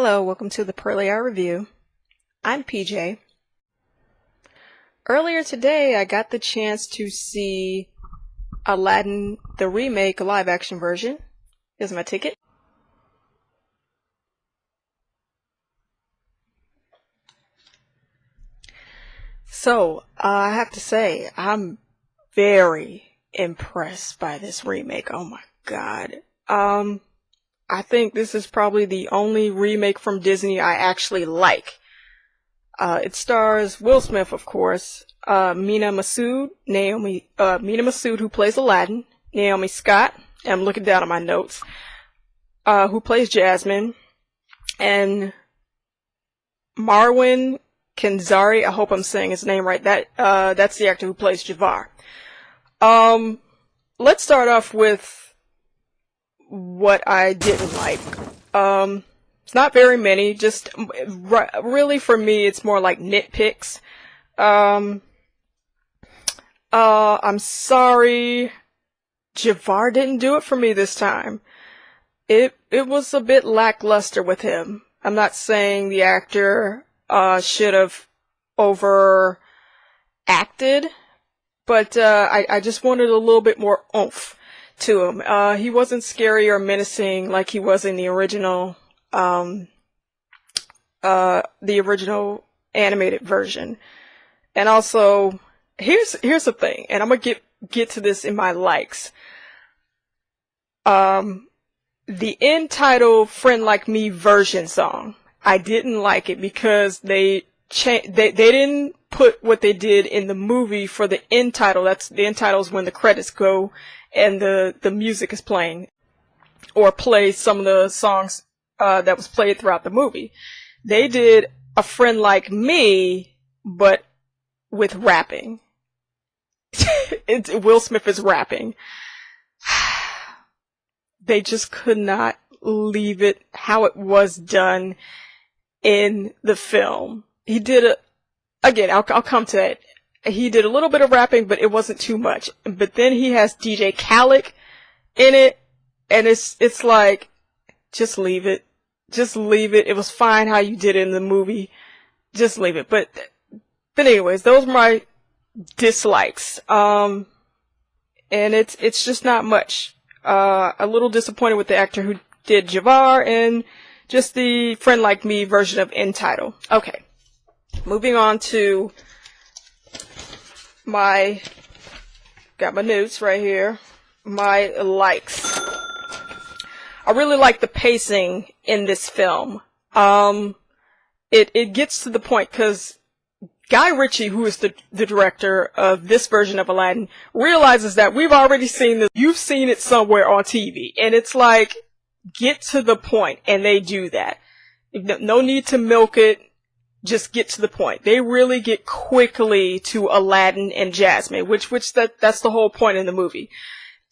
Hello, welcome to the Pearly Eye Review. I'm PJ. Earlier today, I got the chance to see Aladdin, the remake, live action version. Here's my ticket. So, I have to say, I'm very impressed by this remake. Oh my god. I think this is probably the only remake from Disney I actually like. It stars Will Smith, of course, Mina Massoud, who plays Aladdin, Naomi Scott, and I'm looking down at my notes, who plays Jasmine, and Marwan Kenzari, I hope I'm saying his name right, that's the actor who plays Jafar. Let's start off with what I didn't like. It's not very many, just really for me it's more like nitpicks. I'm sorry, Jafar didn't do it for me this time. It was a bit lackluster with him. I'm not saying the actor should have overacted, but I just wanted a little bit more oomph to him. He wasn't scary or menacing like he was in the original animated version. And also, here's the thing, and I'm gonna get to this in my likes. The end title "Friend Like Me" version song, I didn't like it because they didn't put what they did in the movie for the end title. That's the end title is when the credits go and the music is playing, or play some of the songs that was played throughout the movie. They did "A Friend Like Me," but with rapping. Will Smith is rapping. They just could not leave it how it was done in the film. He did I'll come to that. He did a little bit of rapping, but it wasn't too much. But then he has DJ Khaled in it, and it's like, just leave it. Just leave it. It was fine how you did it in the movie. Just leave it. But anyways, those were my dislikes. And it's just not much. A little disappointed with the actor who did Jafar and just the "Friend Like Me" version of end title. Okay. Moving on to got my notes right here. My likes. I really like the pacing in this film. It gets to the point because Guy Ritchie, who is the director of this version of Aladdin, realizes that we've already seen this. You've seen it somewhere on TV. And it's like, get to the point. And they do that. No need to milk it. Just get to the point. They really get quickly to Aladdin and Jasmine, which that's the whole point in the movie.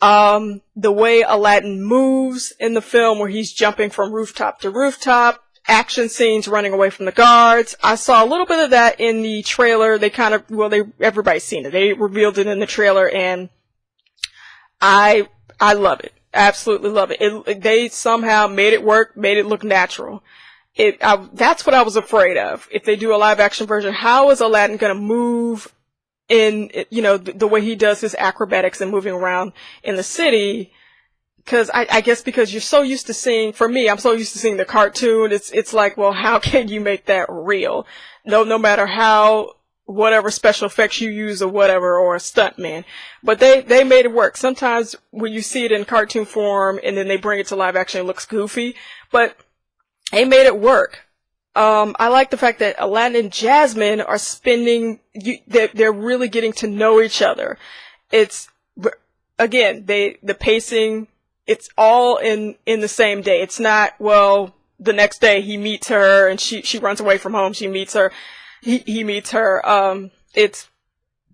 The way Aladdin moves in the film, where he's jumping from rooftop to rooftop, action scenes, running away from the guards. I saw a little bit of that in the trailer. Everybody's seen it. They revealed it in the trailer, and I love it. Absolutely love it. They somehow made it work, made it look natural. That's what I was afraid of. If they do a live action version, how is Aladdin gonna move in, the way he does his acrobatics and moving around in the city? Because I guess because you're so used to seeing, for me, I'm so used to seeing the cartoon, it's like, well, how can you make that real? No matter how, whatever special effects you use or whatever, or a stuntman. But they made it work. Sometimes when you see it in cartoon form and then they bring it to live action, it looks goofy. But they made it work. I like the fact that Aladdin and Jasmine are they're really getting to know each other. It's, again, the pacing, it's all in the same day. It's not, well, the next day he meets her and she runs away from home, she meets her, he meets her. It's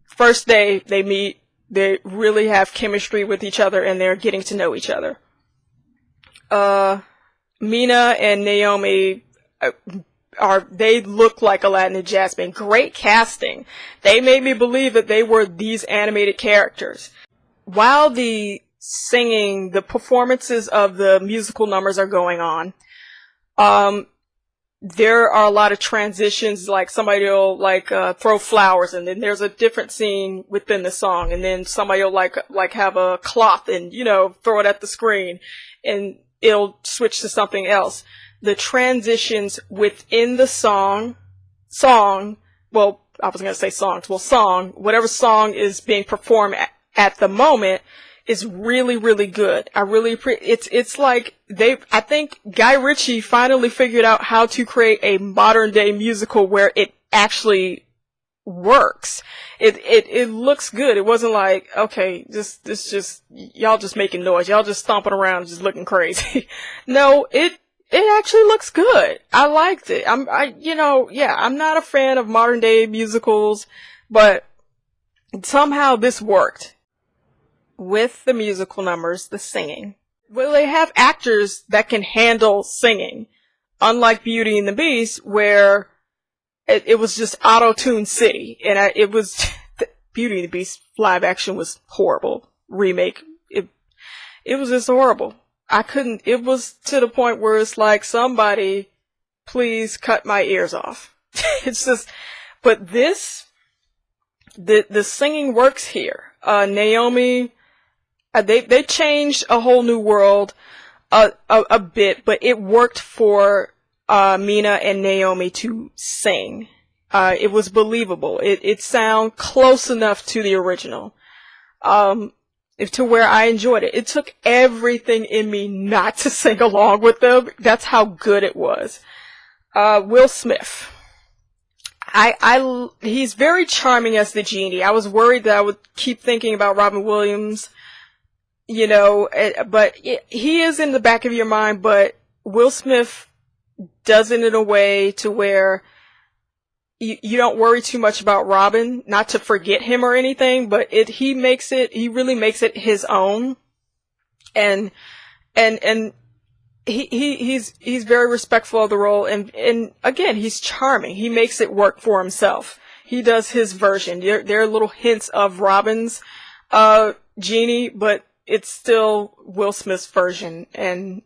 first day they meet, they really have chemistry with each other and they're getting to know each other. Mina and Naomi they look like Aladdin and Jasmine. Great casting. They made me believe that they were these animated characters. While the singing, the performances of the musical numbers are going on, there are a lot of transitions, like somebody will throw flowers, and then there's a different scene within the song, and then somebody will like have a cloth and, you know, throw it at the screen, and it'll switch to something else. The transitions within the song, well, I was going to say songs, well, whatever song is being performed at the moment is really, really good. I really it's like I think Guy Ritchie finally figured out how to create a modern day musical where it actually works. It looks good. It wasn't like, okay, this y'all just making noise. Y'all just stomping around, just looking crazy. No, it actually looks good. I liked it. I'm not a fan of modern day musicals, but somehow this worked. With the musical numbers, the singing. Well, they have actors that can handle singing. Unlike Beauty and the Beast, where it was just auto-tune city. And Beauty and the Beast live action was horrible. Remake. It was just horrible. It was to the point where it's like, somebody, please cut my ears off. It's just, but the singing works here. Naomi, they changed a whole new world a bit, but it worked for Mina and Naomi to sing. It was believable. It sounded close enough to the original, to where I enjoyed it. It took everything in me not to sing along with them. That's how good it was. Will Smith. He's very charming as the genie. I was worried that I would keep thinking about Robin Williams, you know, but he is in the back of your mind, but Will Smith does it in a way to where you don't worry too much about Robin, not to forget him or anything, but he really makes it his own. And he's very respectful of the role, and again, he's charming. He makes it work for himself. He does his version. There are little hints of Robin's genie, but it's still Will Smith's version. And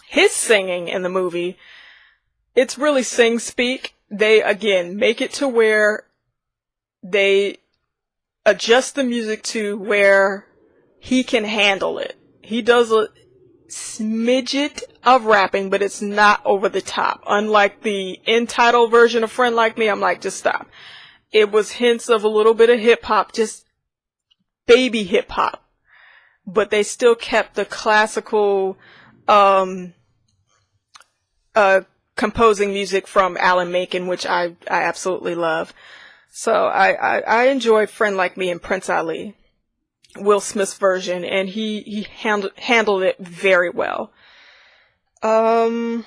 his singing in the movie, it's really sing speak. They again make it to where they adjust the music to where he can handle it. He does a smidget of rapping, but it's not over the top. Unlike the end title version of Friend Like Me, I'm like, just stop. It was hints of a little bit of hip hop, just baby hip hop, but they still kept the classical composing music from Alan Menken, which I absolutely love. So I enjoyed Friend Like Me and Prince Ali, Will Smith's version, and he handled it very well. Another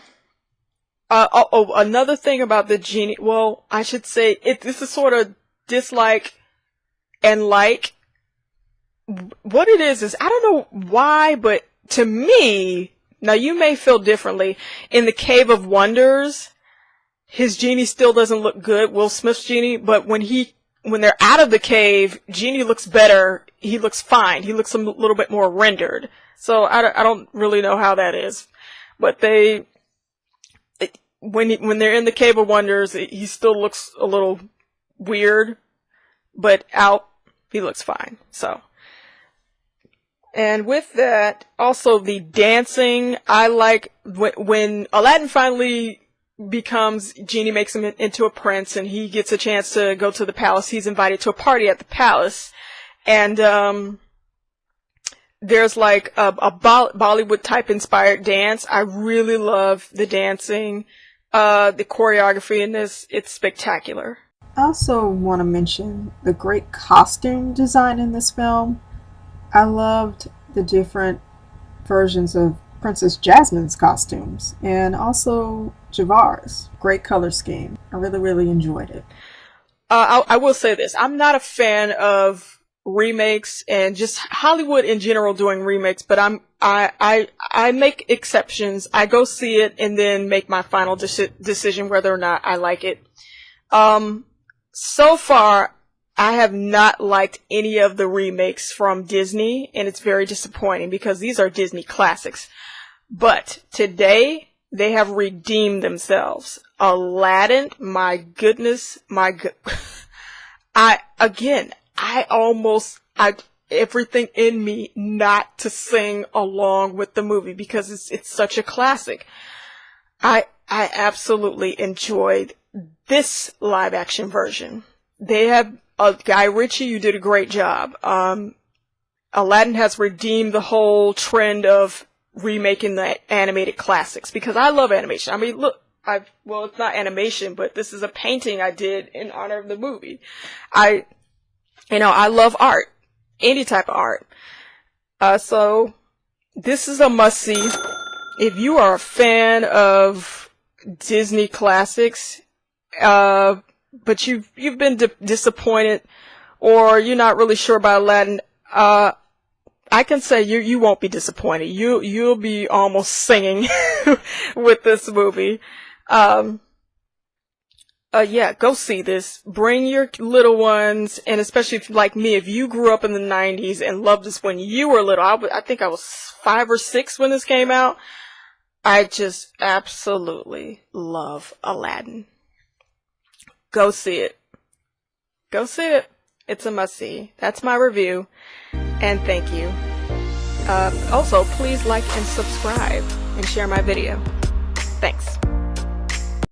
thing about the genie, well, I should say this is sort of dislike and like. What it is I don't know why, but to me, now you may feel differently, in the Cave of Wonders, his genie still doesn't look good, Will Smith's genie, but when they're out of the cave, genie looks better, he looks fine, he looks a little bit more rendered. So I don't really know how that is, but when they're in the Cave of Wonders, he still looks a little weird, but out, he looks fine, so. And with that, also the dancing, I like when Aladdin finally becomes, Genie makes him into a prince, and he gets a chance to go to the palace. He's invited to a party at the palace, and there's like a Bollywood type inspired dance. I really love the dancing, the choreography in this. It's spectacular. I also want to mention the great costume design in this film. I loved the different versions of Princess Jasmine's costumes and also Javar's. Great color scheme. I really, really enjoyed it. I will say this. I'm not a fan of remakes and just Hollywood in general doing remakes, but I make exceptions. I go see it and then make my final decision whether or not I like it. So far, I have not liked any of the remakes from Disney, and it's very disappointing because these are Disney classics. But today, They have redeemed themselves. Aladdin, my goodness, everything in me not to sing along with the movie because it's such a classic. I absolutely enjoyed this live action version. They have Guy Ritchie, you did a great job. Aladdin has redeemed the whole trend of remaking the animated classics because I love animation. I mean, look, well, it's not animation, but this is a painting I did in honor of the movie. I love art, any type of art. So this is a must-see. If you are a fan of Disney classics, but you've been disappointed, or you're not really sure about Aladdin, I can say you won't be disappointed. You'll be almost singing with this movie. Yeah, go see this. Bring your little ones, and especially if, like me, if you grew up in the 90s and loved this when you were little. I think I was 5 or 6 when this came out. I just absolutely love Aladdin. Go see it. Go see it. It's a must-see. That's my review. And thank you. Also, please like and subscribe and share my video. Thanks.